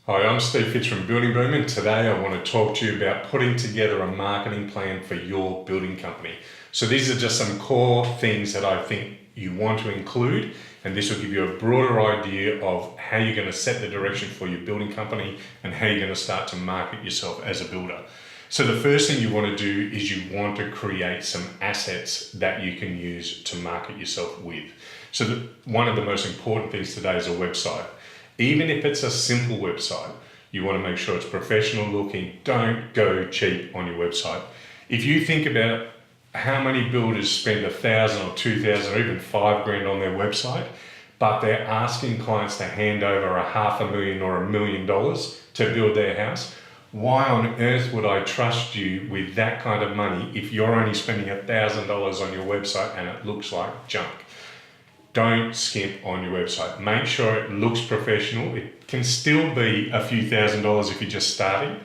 Hi, I'm Steve Fitz from Building Boom, and today I want to talk to you about putting together a marketing plan for your building company. So these are just some core things that I think you want to include, and this will give you a broader idea of how you're going to set the direction for your building company and how you're going to start to market yourself as a builder. So the first thing you want to do is you want to create some assets that you can use to market yourself with. So one of the most important things today is a website. Even if it's a simple website, you want to make sure it's professional looking. Don't go cheap on your website. If you think about how many builders spend $1,000 or $2,000 or even $5,000 on their website, but they're asking clients to hand over $500,000 or $1 million to build their house, why on earth would I trust you with that kind of money if you're only spending $1,000 on your website and it looks like junk? Don't skimp on your website. Make sure it looks professional. It can still be a few $1,000s if you're just starting,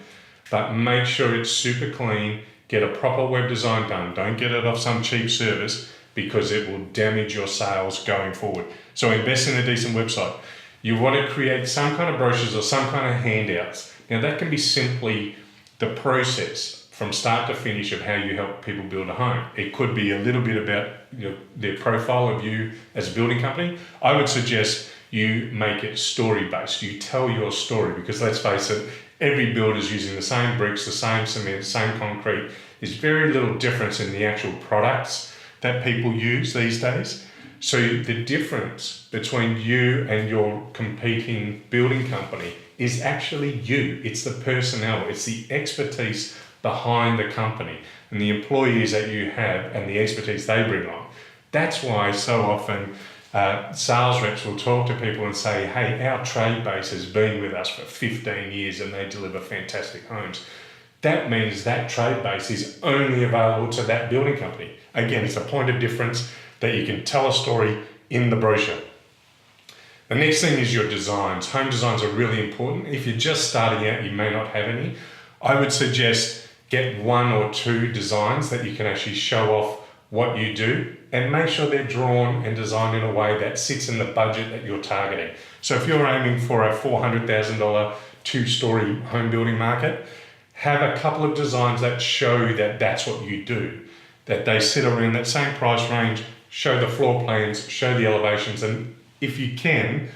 but make sure it's super clean. Get a proper web design done. Don't get it off some cheap service because it will damage your sales going forward. So invest in a decent website. You want to create some kind of brochures or some kind of handouts. Now that can be simply the process from start to finish of how you help people build a home. It could be a little bit about their profile of you as a building company. I would suggest you make it story-based. You tell your story because let's face it, every builder's using the same bricks, the same cement, same concrete. There's very little difference in the actual products that people use these days. So the difference between you and your competing building company is actually you. It's the personnel, it's the expertise behind the company and the employees that you have and the expertise they bring on. That's why so often sales reps will talk to people and say, hey, our trade base has been with us for 15 years and they deliver fantastic homes. That means that trade base is only available to that building company. Again, it's a point of difference that you can tell a story in the brochure. The next thing is your designs. Home designs are really important. If you're just starting out, you may not have any. I would suggest get 1 or 2 designs that you can actually show off what you do and make sure they're drawn and designed in a way that sits in the budget that you're targeting. So if you're aiming for a $400,000 2-story home building market, have a couple of designs that show that that's what you do, that they sit around that same price range, show the floor plans, show the elevations, and if you can,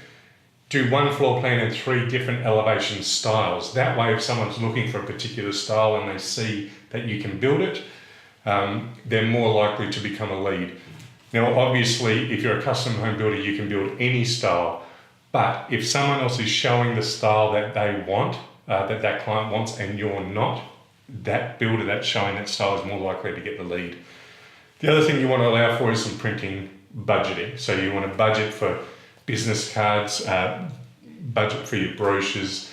do 1 floor plan and 3 different elevation styles. That way, if someone's looking for a particular style and they see that you can build it, they're more likely to become a lead. Now, obviously, if you're a custom home builder, you can build any style, but if someone else is showing the style that they want, that client wants, and you're not, that builder that's showing that style is more likely to get the lead. The other thing you want to allow for is some printing budgeting. So you want to budget for business cards, budget for your brochures,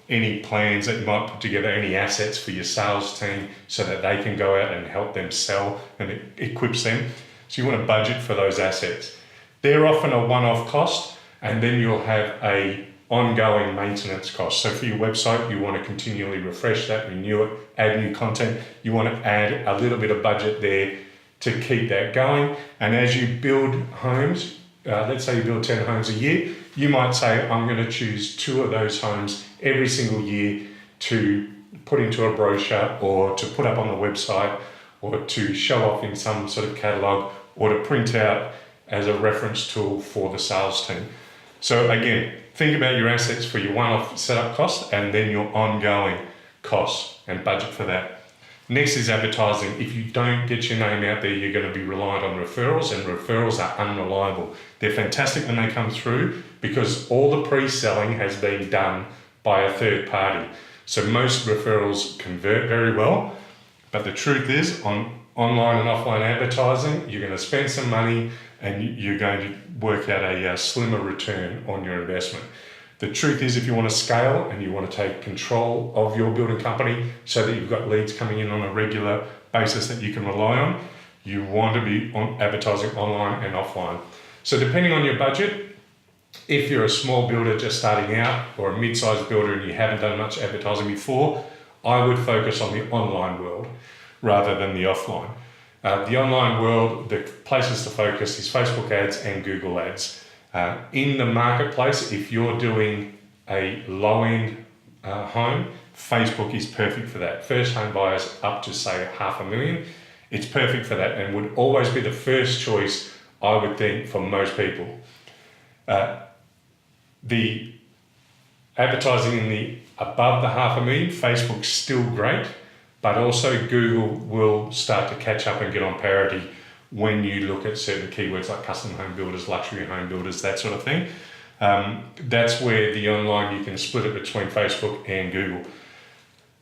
any plans that you might put together, any assets for your sales team so that they can go out and help them sell and it equips them. So you want to budget for those assets. They're often a one-off cost and then you'll have a ongoing maintenance cost. So for your website, you want to continually refresh that, renew it, add new content. You want to add a little bit of budget there to keep that going. And as you build homes, let's say you build 10 homes a year, you might say, I'm going to choose 2 of those homes every single year to put into a brochure or to put up on the website or to show off in some sort of catalogue or to print out as a reference tool for the sales team. So again, think about your assets for your one-off setup cost and then your ongoing costs and budget for that. Next is advertising. If you don't get your name out there, you're going to be reliant on referrals, and referrals are unreliable. They're fantastic when they come through because all the pre-selling has been done by a third party. So most referrals convert very well, but the truth is on online and offline advertising, you're going to spend some money and you're going to work out a slimmer return on your investment. The truth is, if you want to scale and you want to take control of your building company so that you've got leads coming in on a regular basis that you can rely on, you want to be advertising online and offline. So depending on your budget, if you're a small builder just starting out or a mid-sized builder and you haven't done much advertising before, I would focus on the online world rather than the offline. The online world, the places to focus is Facebook ads and Google ads. In the marketplace, if you're doing a low-end home, Facebook is perfect for that. First home buyers up to say $500,000, it's perfect for that and would always be the first choice, I would think, for most people. The advertising in the above the $500,000, Facebook's still great, but also Google will start to catch up and get on parity when you look at certain keywords like custom home builders, luxury home builders, that sort of thing. That's where the online, you can split it between Facebook and Google.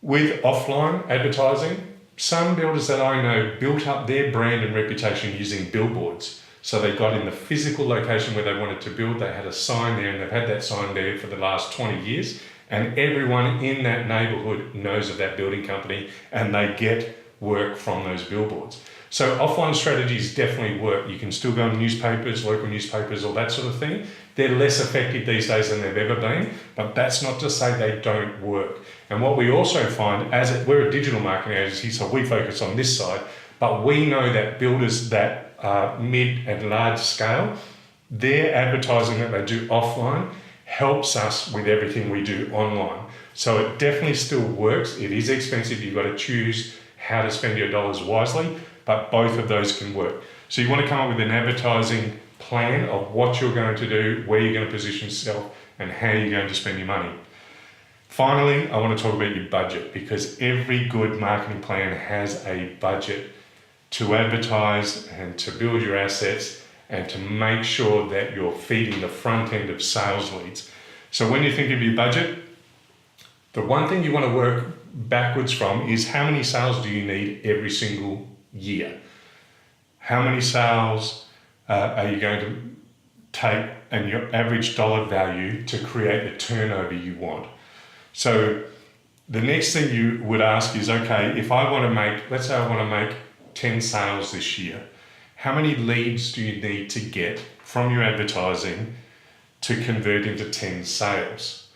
With offline advertising, some builders that I know built up their brand and reputation using billboards. So they got in the physical location where they wanted to build, they had a sign there, and they've had that sign there for the last 20 years, and everyone in that neighbourhood knows of that building company and they get work from those billboards. So offline strategies definitely work. You can still go on newspapers, local newspapers, all that sort of thing. They're less effective these days than they've ever been, but that's not to say they don't work. And what we also find, we're a digital marketing agency, so we focus on this side, but we know that builders that are mid and large scale, their advertising that they do offline helps us with everything we do online. So it definitely still works. It is expensive. You've got to choose how to spend your dollars wisely, but both of those can work. So you want to come up with an advertising plan of what you're going to do, where you're going to position yourself, and how you're going to spend your money. Finally, I want to talk about your budget, because every good marketing plan has a budget to advertise and to build your assets and to make sure that you're feeding the front end of sales leads. So when you think of your budget, the one thing you want to work backwards from is how many sales do you need every single year? How many sales are you going to take and your average dollar value to create the turnover you want? So the next thing you would ask is, okay, if I want to make, let's say I want to make 10 sales this year, how many leads do you need to get from your advertising to convert into 10 sales?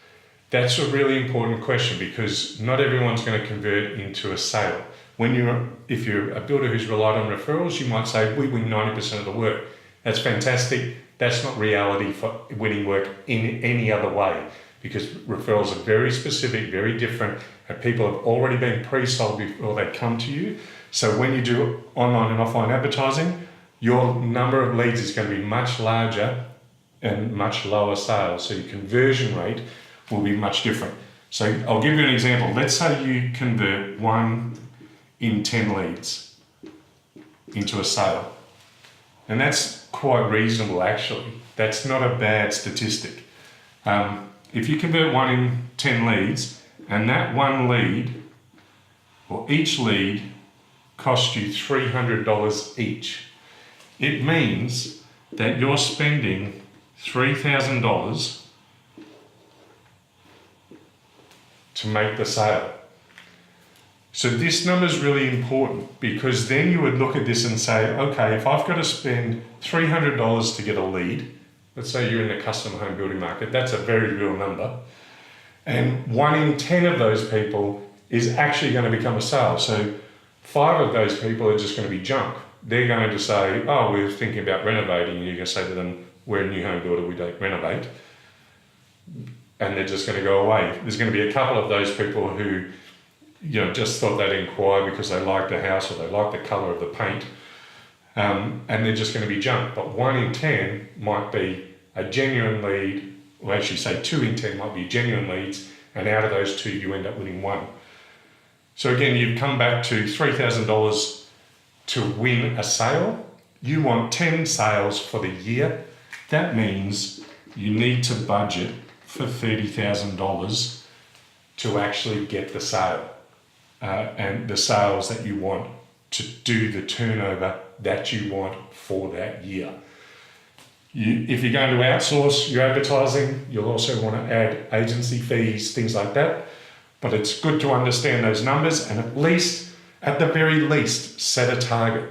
That's a really important question, because not everyone's going to convert into a sale. If you're a builder who's relied on referrals, you might say, we win 90% of the work. That's fantastic. That's not reality for winning work in any other way, because referrals are very specific, very different, and people have already been pre-sold before they come to you. So when you do online and offline advertising, your number of leads is going to be much larger and much lower sales. So your conversion rate will be much different. So I'll give you an example. Let's say you convert 1 in 10 leads into a sale. And that's quite reasonable, actually. That's not a bad statistic. If you convert 1 in 10 leads, and that one lead, or each lead, costs you $300 each, it means that you're spending $3,000 to make the sale. So this number is really important, because then you would look at this and say, okay, if I've got to spend $300 to get a lead, let's say you're in the custom home building market, that's a very real number, and 1 in 10 of those people is actually going to become a sale. So 5 of those people are just going to be junk. They're going to say, oh, we're thinking about renovating, and you're going to say to them, we're a new home builder, we don't renovate. And they're just going to go away. There's going to be a couple of those people who just thought they'd inquire because they liked the house or they liked the colour of the paint, and they're just going to be junk. But 1 in 10 might be a genuine lead, or actually say 2 in 10 might be genuine leads, and out of those 2 you end up winning 1. So again, you've come back to $3,000 to win a sale. You want 10 sales for the year. That means you need to budget for $30,000 to actually get the sale, and the sales that you want to do the turnover that you want for that year. If you're going to outsource your advertising, you'll also want to add agency fees, things like that. But it's good to understand those numbers, and at the very least, set a target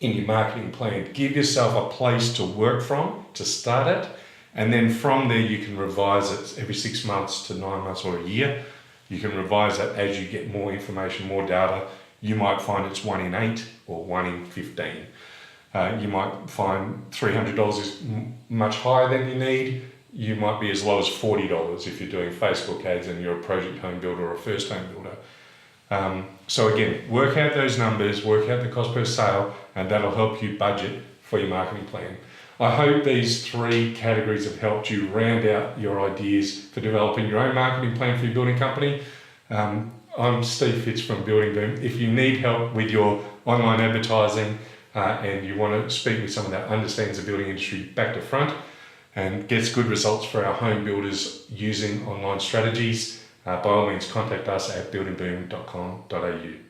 in your marketing plan. Give yourself a place to work from, to start it, and then from there you can revise it every 6 months to 9 months or a year. You can revise it as you get more information, more data. You might find it's 1 in 8 or 1 in 15. You might find $300 is much higher than you need. you might be as low as $40 if you're doing Facebook ads and you're a project home builder or a first home builder. So again, work out those numbers, work out the cost per sale, and that'll help you budget for your marketing plan. I hope these 3 categories have helped you round out your ideas for developing your own marketing plan for your building company. I'm Steve Fitz from Building Boom. If you need help with your online advertising and you want to speak with someone that understands the building industry back to front and gets good results for our home builders using online strategies, by all means contact us at buildingboom.com.au.